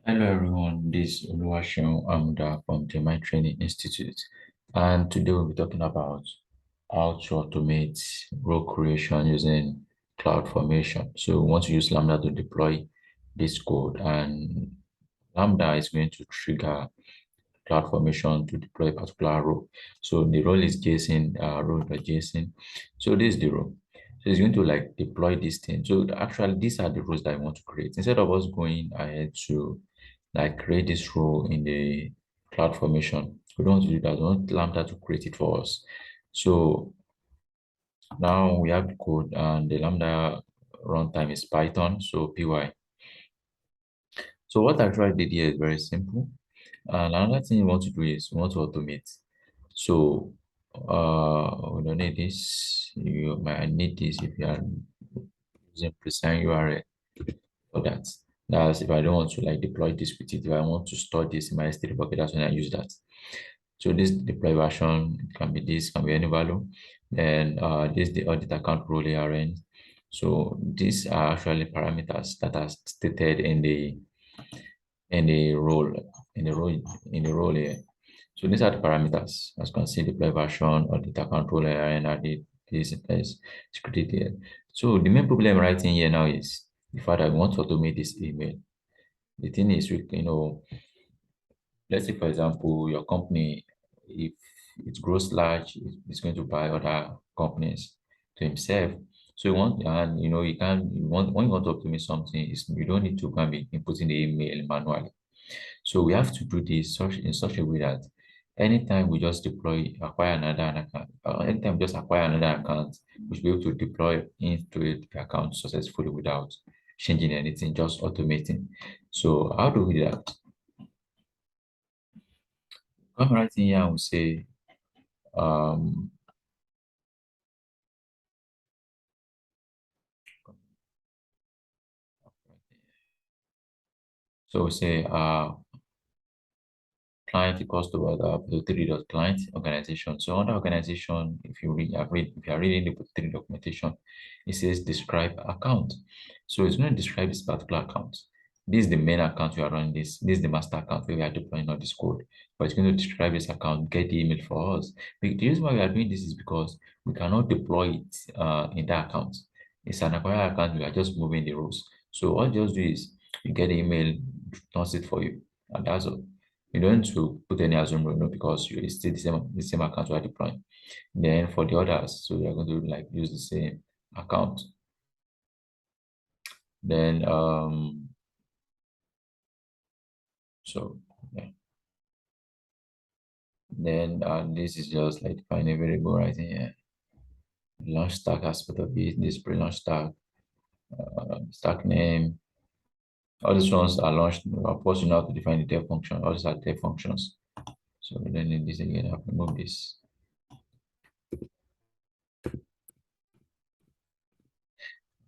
Hello everyone, this is Oluwaseun Amuda from the My Training Institute, and today we'll be talking about how to automate role creation using Cloudformation. So we want to use Lambda to deploy this code, and Lambda is going to trigger Cloudformation to deploy a particular role. So the role is JSON, role.json. So this is the role. So it's going to like deploy this thing. So actually, these are the roles that I want to create. Instead of us going ahead to like create this role in the CloudFormation, we don't want to do that. We want Lambda to create it for us. So now we have the code, and the Lambda runtime is Python, so py. So what I tried did here is very simple. And another thing you want to do is you want to automate. So we don't need this. You might need this if you are using precise URL for that. That's if I don't want to like deploy this with it. If I want to store this in my S3 bucket, that's when I use that. So this deploy version can be this, can be any value. Then this the audit account role ARN. So these are actually parameters that are stated in the role in the role here. So these are the parameters. As you can see, deploy version, audit account role ARN, added this is security here. So the main problem right in here now is the fact that we want to automate this email. The thing is, let's say, for example, your company, if it grows large, it's going to buy other companies to himself. So you want, and you can, you want, when you want to optimize something, you don't need to go and be inputting the email manually. So we have to do this in such a way that anytime we just acquire another account, anytime we just acquire another account, we should be able to deploy into the account successfully without changing anything, just automating. So how do we do that? Come right in here and we say, um, so we say, client equals to the three dot client organization. So under organization, if you are reading the three documentation, it says describe account. So it's going to describe this particular account. This is the main account we are running this. This is the master account where we are deploying all this code. But it's going to describe this account, get the email for us. The reason why we are doing this is because we cannot deploy it in that account. It's an acquired account, we are just moving the rows. So all you just do is you get the email, does it for you, and that's all. You don't need to put any assume rule, no, because you it's still the same account you are deploying. Then for the others, so you are going to like use the same account. Then so yeah. Then this is just like define a variable right here. Launch stack aspect of it, this pre-launch stack, stack name. All these ones are launched. Of course, you know how to define the dev function. All these are dev functions. So we don't need this again. I have to remove this.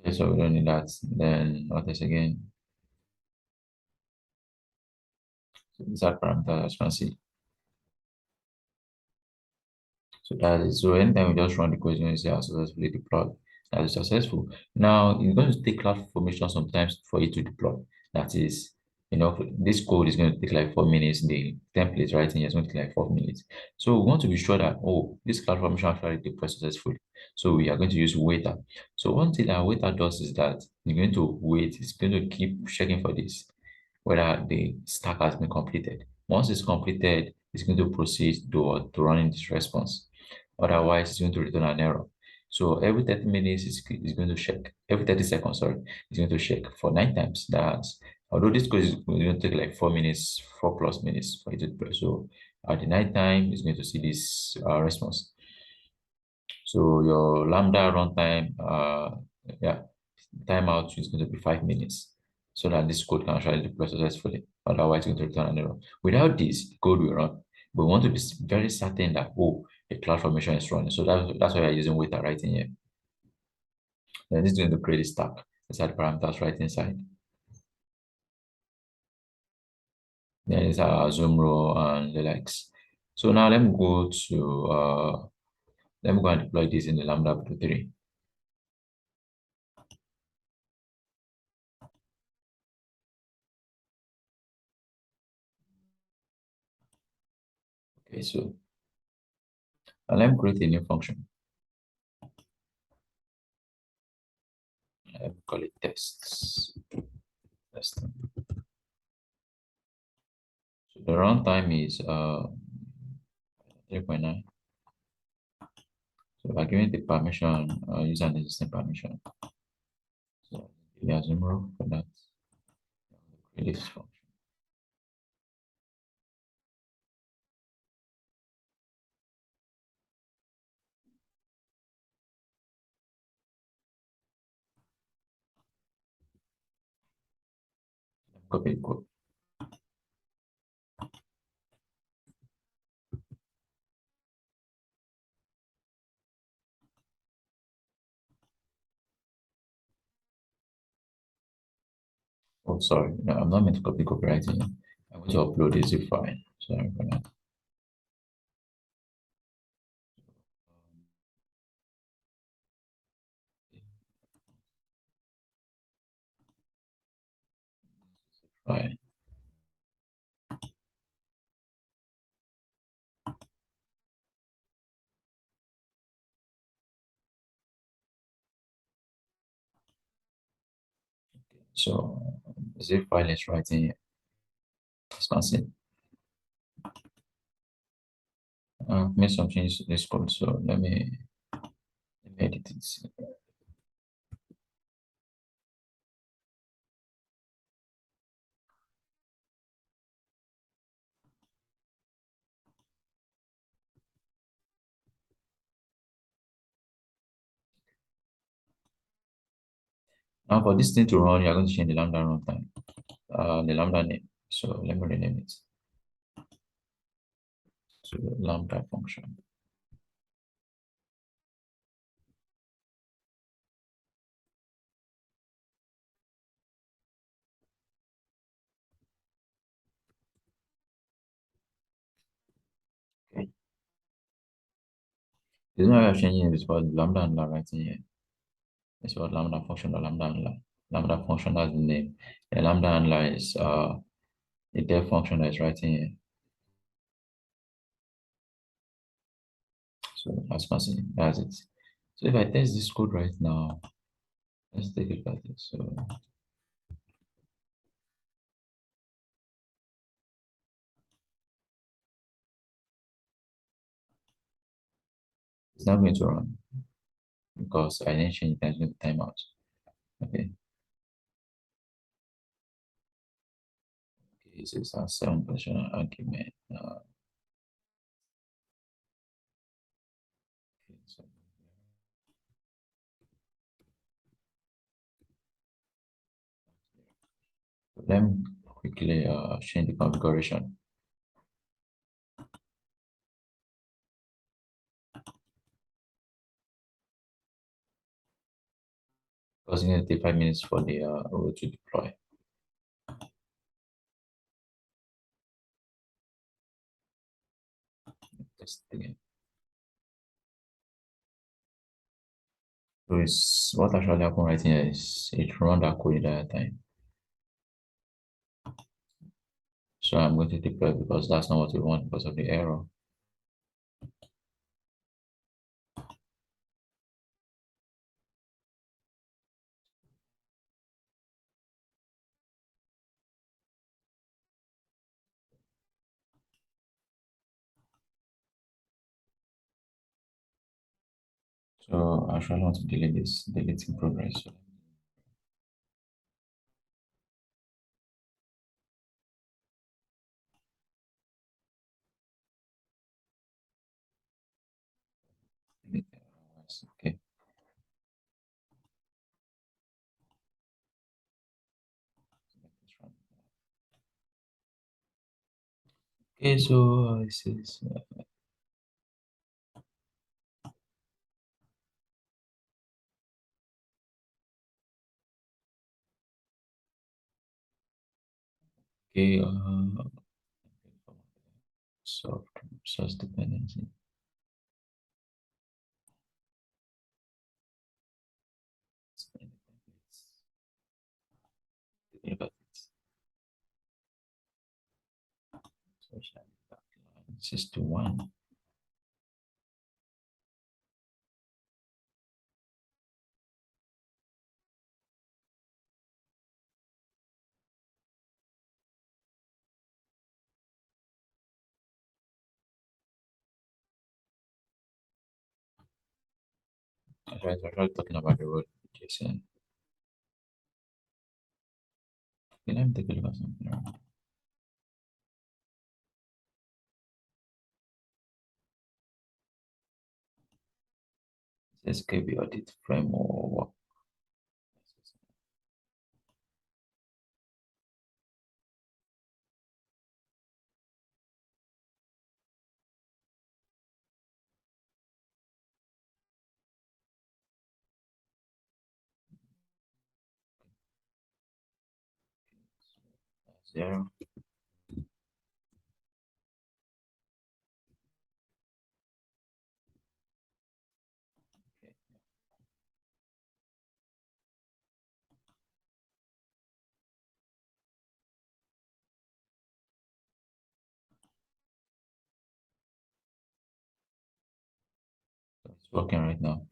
Okay, so we don't need that. Then what is again? So these are parameters as you can see. So that is so anytime we just run the code, you say successfully deployed. That is successful. Now it's going to take CloudFormation sometimes for it to deploy. That is, this code is going to take like 4 minutes. The template writing is going to take like 4 minutes. So we want to be sure that this CloudFormation actually deployed successfully. So we are going to use waiter. So one thing that waiter does is that you're going to wait. It's going to keep checking for this whether the stack has been completed. Once it's completed, it's going to proceed to running this response. Otherwise, it's going to return an error. So every 30 minutes, it's going to check. Every 30 seconds, sorry, it's going to check for 9 times. That's although this code is going to take like 4 minutes, 4+ minutes for it to deploy. So at the night time, it's going to see this response. So your Lambda runtime, yeah, timeout is going to be 5 minutes so that this code can actually deploy successfully. Otherwise, it's going to return an error. Without this, the code will run. We want to be very certain that, the CloudFormation is running. So that's why we're using waiter right in here. Then this is going to create a stack inside parameters right inside. Then it's our zoom row and the likes. So now let me go and deploy this in the Lambda 3. Okay, so let me create a new function. Let me call it tests. Testing. So the runtime is 0.9. So by giving the permission, use an existing permission. So give a zoom row for that. Create this function. Copy the code. Oh, sorry. No, I'm not meant to copy copywriting. I want to upload a zip file. Sorry for that. File. So zip file is writing here. As you can see, I've made some changes to this code. So let me edit it. Now for this thing to run, you're going to change the lambda runtime, the lambda name. So let me rename it to the lambda function. Okay. The reason why I'm changing it is for the lambda and la writing here. It's what lambda function or lambda and la. Lambda function has the name. The lambda and la is the dev function that is writing here. So as you can see, that's it. So if I test this code right now, let's take a look at it. So it's not going to run because I didn't change the timeout. Okay. Okay, so it's a 7 argument. Okay, so let me quickly change the configuration. Because it's going to take 5 minutes for the road to deploy. Test it again. So it's what actually happened right here is it run that code at that time. So I'm going to deploy because that's not what we want because of the error. So I actually want to delete this, delete in progress. So delete that. Okay. Okay, so this is okay. Soft source dependency. Look at it. 61. I tried talking about the road with Jason. Okay, let me take a look at something. It says KB audit framework. Zero. Okay, so it's working right now.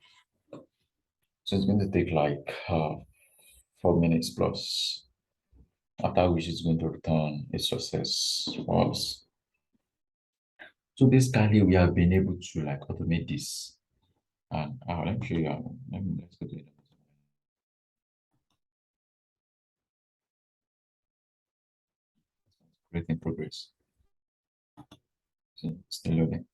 So it's going to take like 4 minutes plus, after which it's going to return a success for us. So basically, we have been able to like automate this. And let me show you. Let's go to it. Great in progress. So still loading.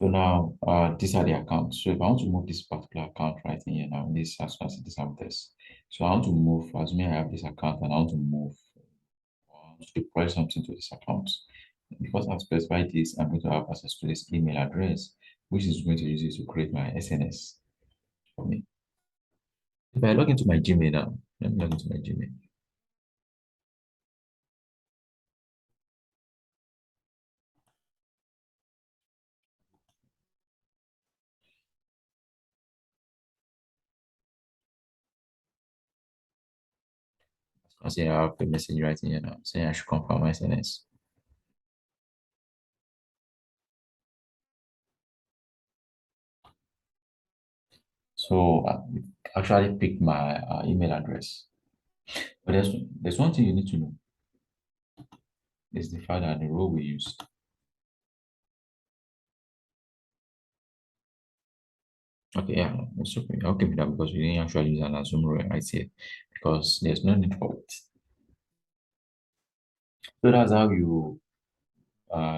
So now, these are the accounts. So if I want to move this particular account right in here now, this as far as this have this. So I want to move, assuming I have this account and I want to move, I want to deploy something to this account. Because I've specified this, I'm going to have access to this email address, which is going to use it to create my SNS for me. If I log into my Gmail now, let me log into my Gmail. I see I have the message right here now saying I should confirm my SNS. So it actually picked my email address. But there's one thing you need to know is the fact that the role we used. Okay, yeah, it's okay. Okay with that because we didn't actually use an assume role right here because there's no need for it. So that's how you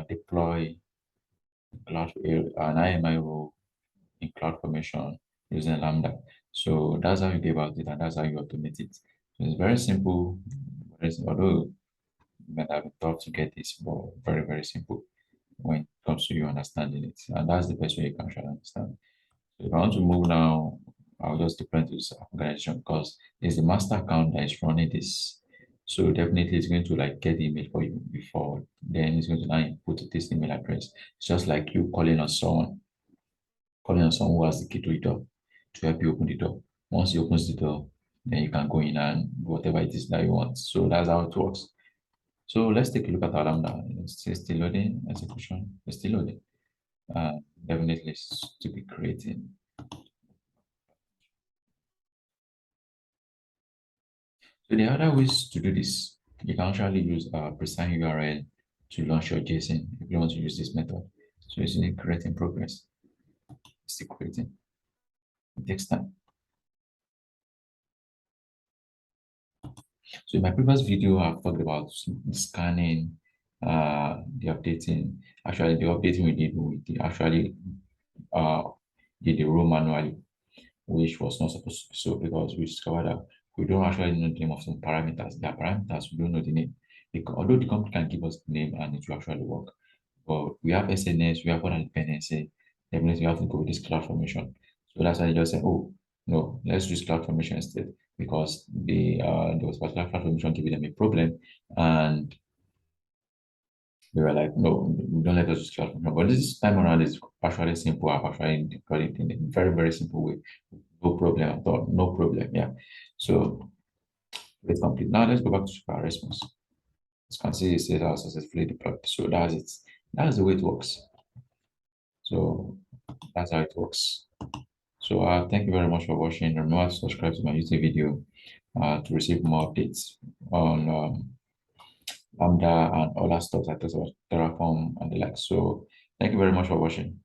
deploy an IMI role in CloudFormation using Lambda. So that's how you go about it and that's how you automate it. So it's very simple, although it might have been tough to get this, but very, very simple when it comes to you understanding it. And that's the best way you can try to understand. So if I want to move now, I'll just deploy to this organization because it's the master account that is running this. So definitely it's going to like get the email for you before then it's going to now input this email address. It's just like you calling on someone who has the key to the door to help you open the door. Once he opens the door, then you can go in and do whatever it is that you want. So that's how it works. So let's take a look at our Lambda. It's still loading execution. It's still loading. Definitely it's to be creating. So the other ways to do this, you can actually use a presign URL to launch your JSON if you want to use this method. So it's in creating progress. It's still creating. It takes time. So in my previous video, I've talked about scanning, the updating. Actually, the updating we actually uh, did the row manually, which was not supposed to be so because we discovered that we don't actually know the name of some parameters. There are parameters we don't know the name. Because although the company can give us the name and it will actually work, but we have SNS, we have other dependency, definitely we have to go with this cloud formation. So that's why they just say, oh no, let's use cloud formation instead because there was particular cloud formation giving them a problem and they were like, no, don't let us use cloud formation. But this time around is actually simple. I've actually deployed it in a very, very simple way. No problem at all. No problem. Yeah. So let's complete. Now let's go back to super response. As you can see, it says I successfully deployed. So that's it. That's the way it works. So that's how it works. So thank you very much for watching. Remember to subscribe to my YouTube video to receive more updates on Lambda and other stuff like this about Terraform and the like. So thank you very much for watching.